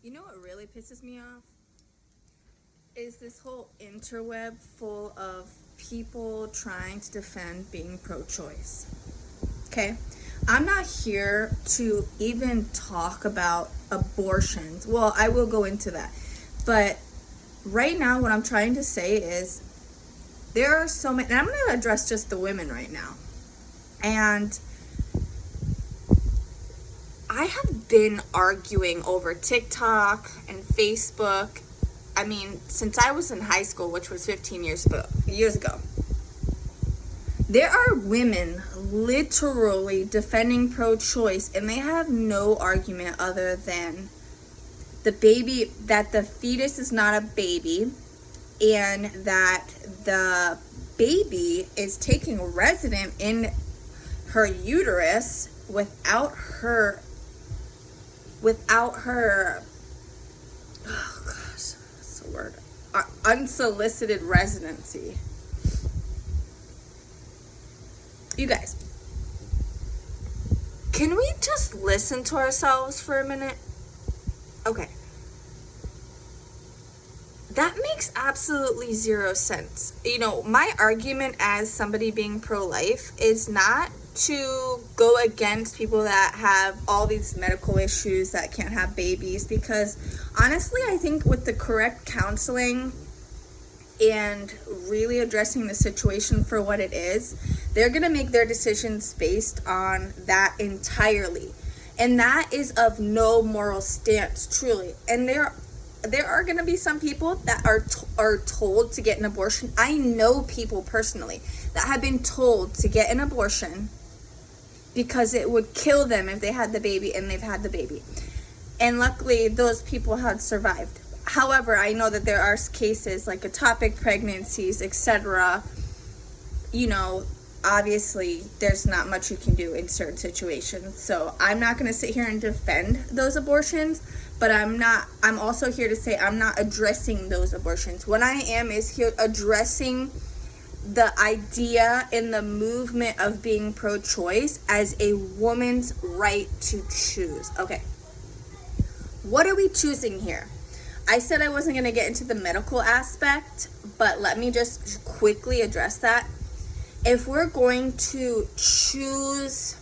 You know what really pisses me off? Is this whole interweb full of people trying to defend being pro-choice. Okay? I'm not here to even talk about abortions. Well, I will go into that. But right now, what I'm trying to say is there are so many, and I'm going to address just the women right now. And I have been arguing over TikTok and Facebook. I mean, since I was in high school, which was 15 years ago. There are women literally defending pro-choice, and they have no argument other than that the fetus is not a baby, and that the baby is taking resident in her uterus without her, oh gosh, what's the word? Unsolicited residency. You guys, can we just listen to ourselves for a minute? Okay. That makes absolutely zero sense. You know, my argument as somebody being pro-life is not to go against people that have all these medical issues that can't have babies, because honestly, I think with the correct counseling and really addressing the situation for what it is, they're going to make their decisions based on that entirely. And that is of no moral stance, truly. And there are going to be some people that are told to get an abortion. I know people personally that have been told to get an abortion because it would kill them if they had the baby, and they've had the baby. And luckily, those people have survived. However, I know that there are cases like ectopic pregnancies, etc. You know, obviously, there's not much you can do in certain situations. So I'm not going to sit here and defend those abortions, but I'm also here to say I'm not addressing those abortions. What I am is here addressing the idea and the movement of being pro-choice as a woman's right to choose. Okay. What are we choosing here? I said I wasn't going to get into the medical aspect, but let me just quickly address that. If we're going to choose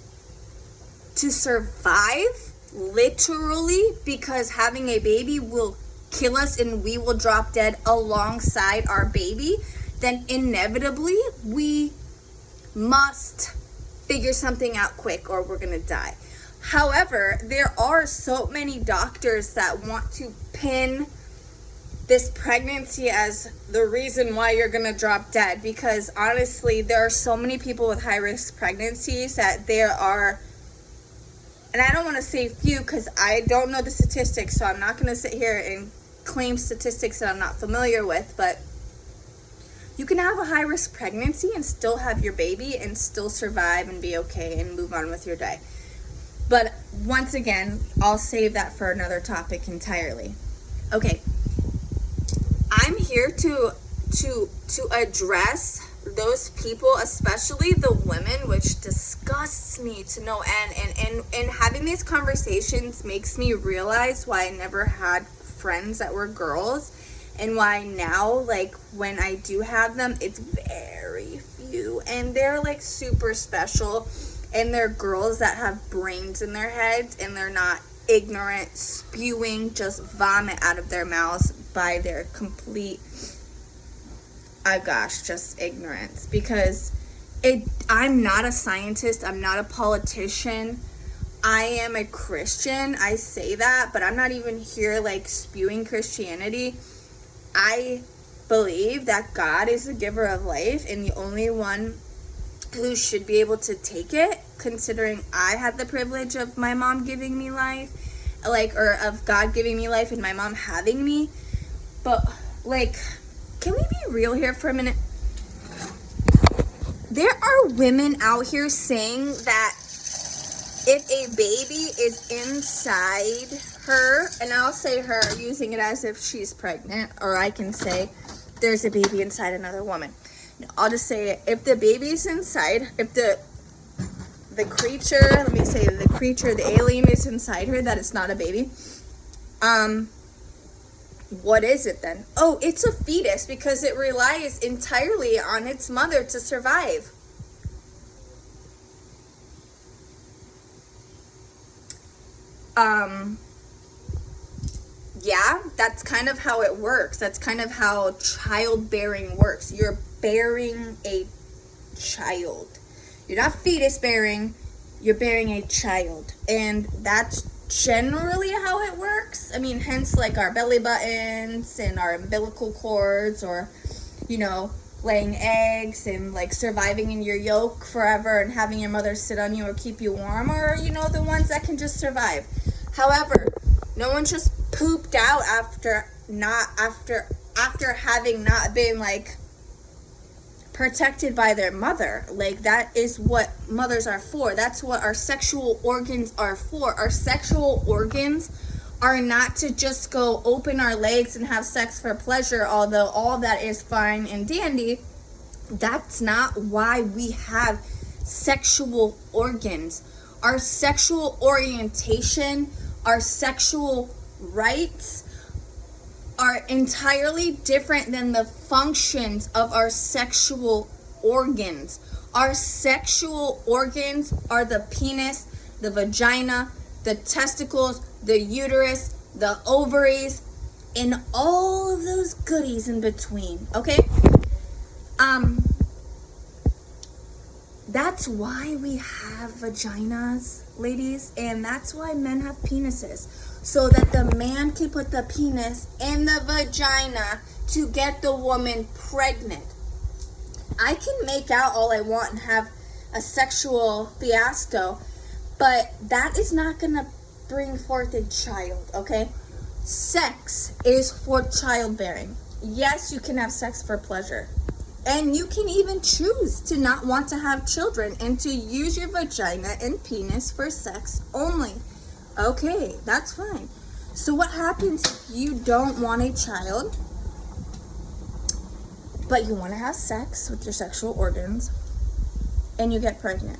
to survive, literally, because having a baby will kill us and we will drop dead alongside our baby, then inevitably we must figure something out quick or we're going to die. However, there are so many doctors that want to pin this pregnancy as the reason why you're going to drop dead, because honestly, there are so many people with high-risk pregnancies that there are, and I don't want to say few because I don't know the statistics, so I'm not going to sit here and claim statistics that I'm not familiar with, but you can have a high-risk pregnancy and still have your baby and still survive and be okay and move on with your day. But once again, I'll save that for another topic entirely. Okay. I'm here to address those people, especially the women, which disgusts me to no end. And having these conversations makes me realize why I never had friends that were girls, and why now, like, when I do have them, it's very few, and they're like super special, and they're girls that have brains in their heads, and they're not ignorant, spewing just vomit out of their mouths by their complete, just ignorance. Because I'm not a scientist, I'm not a politician, I am a Christian. I say that, but I'm not even here like spewing Christianity. I believe that God is the giver of life and the only one who should be able to take it, considering I had the privilege of my mom giving me life, or of God giving me life and my mom having me. But, can we be real here for a minute? There are women out here saying that if a baby is inside her, and I'll say her using it as if she's pregnant, or I can say there's a baby inside another woman. I'll just say it. If the baby's inside, if the creature, the alien is inside her, that it's not a baby, What is it then? Oh, it's a fetus because it relies entirely on its mother to survive. Yeah, that's kind of how it works. That's kind of how childbearing works. You're bearing a child. You're not fetus bearing, you're bearing a child. And that's generally how it works. I mean, hence like our belly buttons and our umbilical cords, or, you know, laying eggs and like surviving in your yolk forever and having your mother sit on you or keep you warm, or, you know, the ones that can just survive. However, no one just pooped out after having not been like protected by their mother. Like, that is what mothers are for. That's what our sexual organs are for. Our sexual organs are not to just go open our legs and have sex for pleasure, although all that is fine and dandy. That's not why we have sexual organs. Our sexual orientation, our sexual rights are entirely different than the functions of our sexual organs. Our sexual organs are the penis, the vagina, the testicles, the uterus, the ovaries, and all of those goodies in between, okay? That's why we have vaginas, ladies, and that's why men have penises. So that the man can put the penis in the vagina to get the woman pregnant. I can make out all I want and have a sexual fiasco, but that is not gonna bring forth a child, okay? Sex is for childbearing. Yes, you can have sex for pleasure. And you can even choose to not want to have children and to use your vagina and penis for sex only. Okay, that's fine. So what happens if you don't want a child, but you want to have sex with your sexual organs and you get pregnant?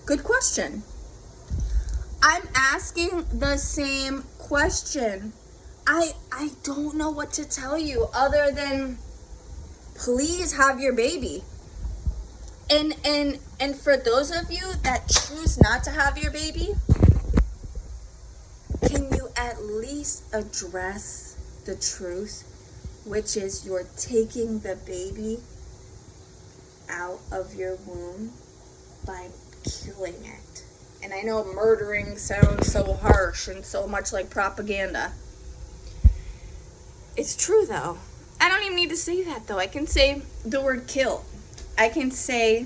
Good question. I'm asking the same question. I don't know what to tell you other than please have your baby. And for those of you that choose not to have your baby, can you at least address the truth, which is you're taking the baby out of your womb by killing it? And I know murdering sounds so harsh and so much like propaganda. It's true though. I don't even need to say that though. I can say the word kill. I can say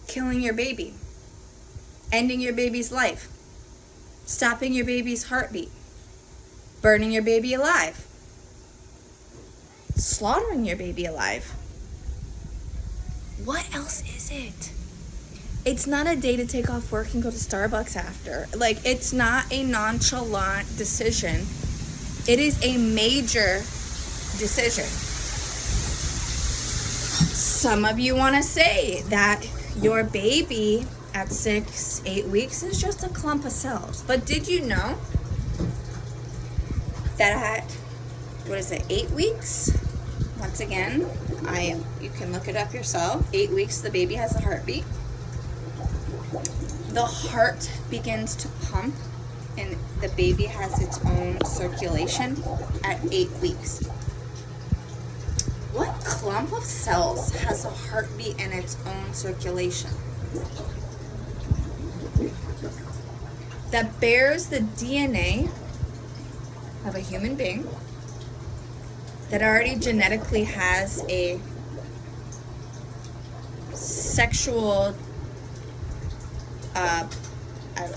killing your baby, ending your baby's life, stopping your baby's heartbeat, burning your baby alive, slaughtering your baby alive. What else is it? It's not a day to take off work and go to Starbucks after. Like, it's not a nonchalant decision. It is a major decision. Some of you want to say that your baby at 6-8 weeks is just a clump of cells. But did you know that at, 8 weeks? Once again, you can look it up yourself. 8 weeks, the baby has a heartbeat. The heart begins to pump and the baby has its own circulation at 8 weeks. What clump of cells has a heartbeat and its own circulation? That bears the DNA of a human being that already genetically has a sexual, I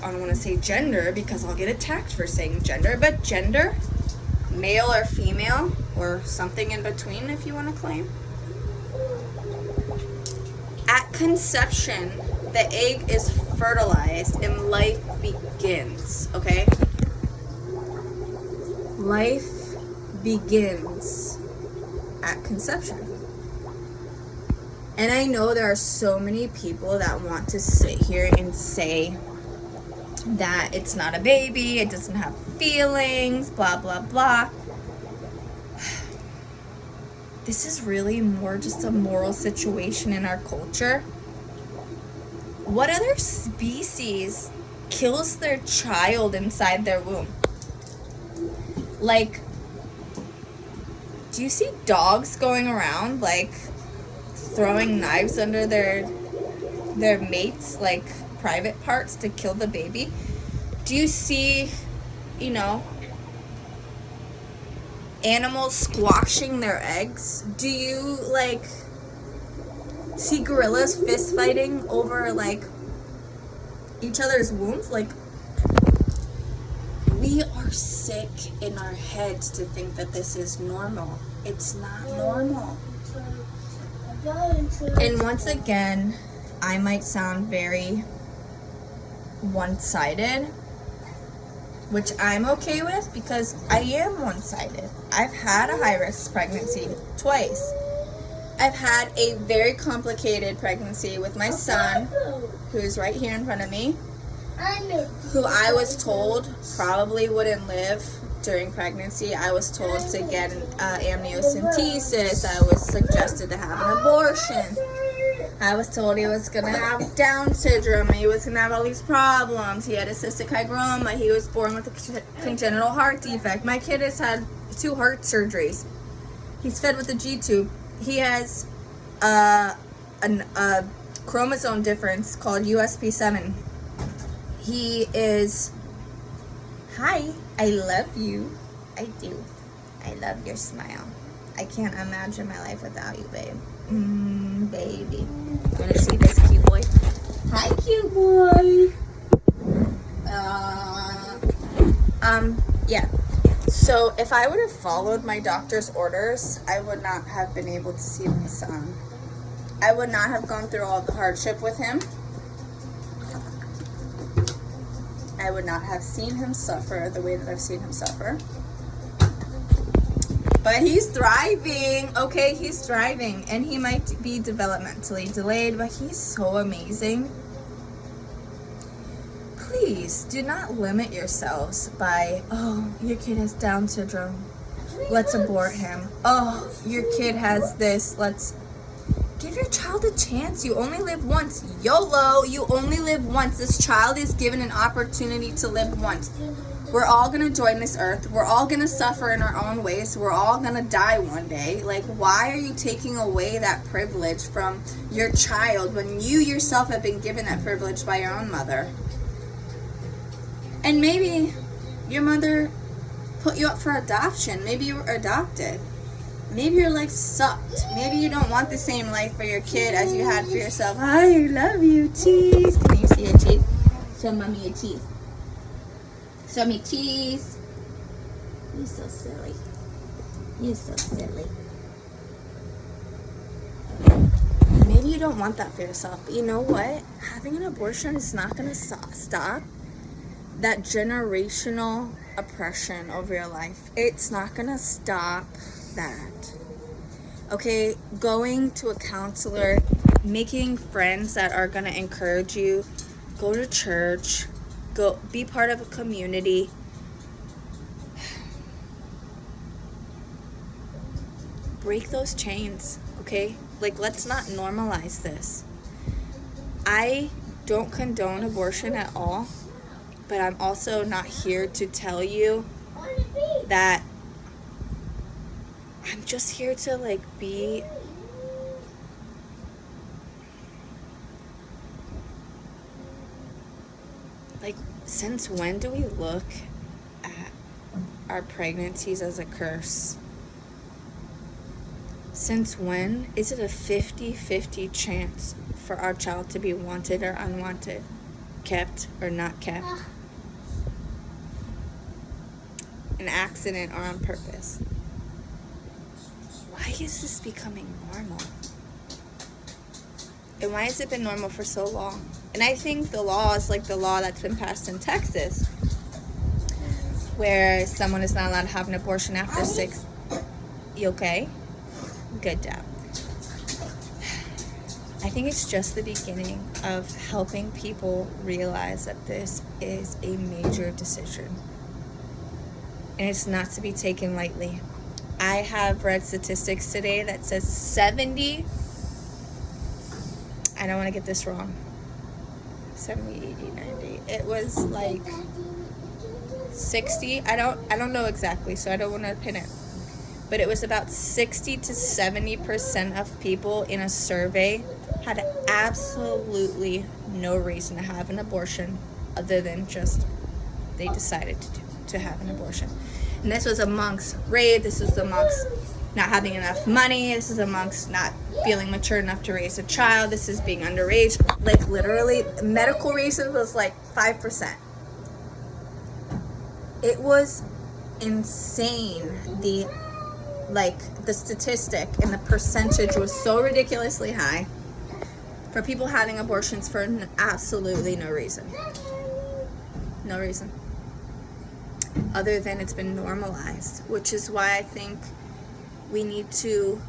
don't want to say gender because I'll get attacked for saying gender, but gender, male or female, or something in between if you want to claim. At conception, the egg is fertilized and life begins, okay? Life begins at conception. And I know there are so many people that want to sit here and say that it's not a baby, it doesn't have feelings, blah, blah, blah. This is really more just a moral situation in our culture. What other species kills their child inside their womb? Like, do you see dogs going around, like, throwing knives under their mates, like, private parts to kill the baby? Do you see, you know, animals squashing their eggs? Do you, like, see gorillas fist fighting over, like, each other's wombs? Like, we are sick in our heads to think that this is normal. It's not normal. And once again, I might sound very one-sided, which I'm okay with because I am one-sided. I've had a high-risk pregnancy twice. I've had a very complicated pregnancy with my son, who's right here in front of me, who I was told probably wouldn't live during pregnancy. I was told to get amniocentesis. I was suggested to have an abortion. I was told he was going to have Down syndrome. He was going to have all these problems. He had a cystic hygroma. He was born with a congenital heart defect. My kid has had 2 heart surgeries. He's fed with a G-tube. He has a chromosome difference called USP7. He is... Hi, I love you. I do. I love your smile. I can't imagine my life without you, babe. Baby. Wanna see this cute boy? Hi, cute boy. Yeah. So if I would have followed my doctor's orders, I would not have been able to see my son. I would not have gone through all the hardship with him. I would not have seen him suffer the way that I've seen him suffer. But he's thriving, okay? He's thriving. And he might be developmentally delayed, but he's so amazing. Please do not limit yourselves by, oh, your kid has Down syndrome. Let's abort him. Oh, your kid has this. Let's give your child a chance. You only live once. YOLO, you only live once. This child is given an opportunity to live once. We're all going to join this earth. We're all going to suffer in our own ways. We're all going to die one day. Like, why are you taking away that privilege from your child when you yourself have been given that privilege by your own mother? And maybe your mother put you up for adoption. Maybe you were adopted. Maybe your life sucked. Maybe you don't want the same life for your kid as you had for yourself. I love you, cheese. Can you see your teeth? Show mommy your teeth. Show me cheese. You're so silly. You're so silly. Maybe you don't want that for yourself. But you know what? Having an abortion is not going to stop that generational oppression over your life. It's not going to stop that. Okay? Going to a counselor, making friends that are going to encourage you, go to church, go be part of a community. Break those chains, okay? Like, let's not normalize this. I don't condone abortion at all, but I'm also not here to tell you that. I'm just here to, like, be like, since when do we look at our pregnancies as a curse? Since when is it a 50-50 chance for our child to be wanted or unwanted, kept or not kept, an accident or on purpose? Why is this becoming normal? And why has it been normal for so long? And I think the law is like the law that's been passed in Texas, where someone is not allowed to have an abortion after 6. You okay? Good job. I think it's just the beginning of helping people realize that this is a major decision. And it's not to be taken lightly. I have read statistics today that says 70, I don't want to get this wrong, 70, 80, 90, it was like 60, I don't know exactly, so I don't want to pin it. But it was about 60 to 70% of people in a survey had absolutely no reason to have an abortion other than just they decided to have an abortion. And this was amongst rape, this was amongst not having enough money, this is amongst not feeling mature enough to raise a child, this is being underage. Like literally, medical reasons was like 5%. It was insane. The statistic and the percentage was so ridiculously high for people having abortions for absolutely no reason. No reason. Other than it's been normalized, which is why I think we need to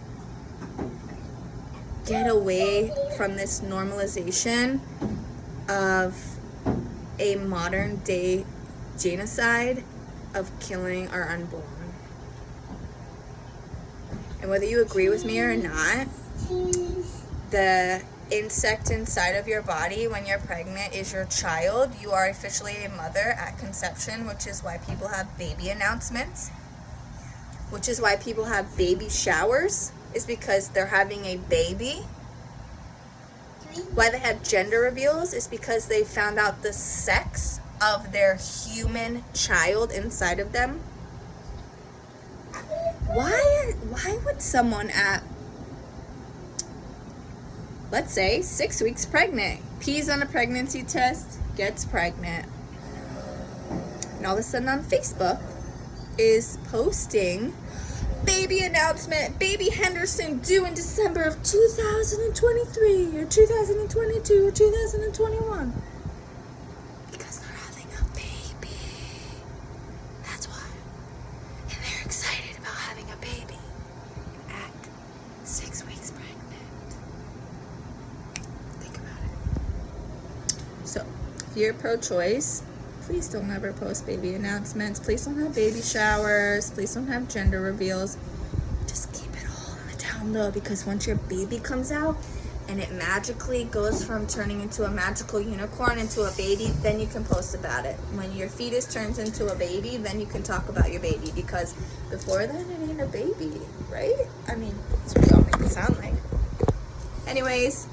get away from this normalization of a modern day genocide of killing our unborn. And whether you agree with me or not, the insect inside of your body when you're pregnant is your child. You are officially a mother at conception, which is why people have baby announcements, which is why people have baby showers, is because they're having a baby. Why they have gender reveals is because they found out the sex of their human child inside of them. Why would someone at, let's say, 6 weeks pregnant, pees on a pregnancy test, gets pregnant, and all of a sudden on Facebook is posting baby announcement, baby Henderson due in December of 2023 or 2022 or 2021? Because they're having a baby. That's why. And they're excited about having a baby at 6 weeks pregnant. Think about it. So, if you're pro-choice, please don't ever post baby announcements. Please don't have baby showers. Please don't have gender reveals. Just keep it all on the down low, because once your baby comes out and it magically goes from turning into a magical unicorn into a baby, then you can post about it. When your fetus turns into a baby, then you can talk about your baby, because before then it ain't a baby, right? I mean, that's what we all make it sound like. Anyways,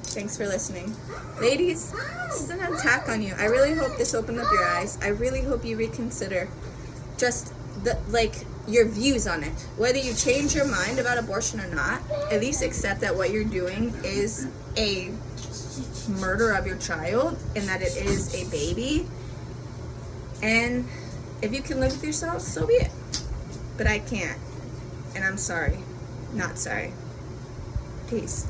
thanks for listening. Ladies, this is an attack on you. I really hope this opened up your eyes. I really hope you reconsider just your views on it. Whether you change your mind about abortion or not, at least accept that what you're doing is a murder of your child and that it is a baby. And if you can live with yourself, so be it. But I can't. And I'm sorry. Not sorry. Peace.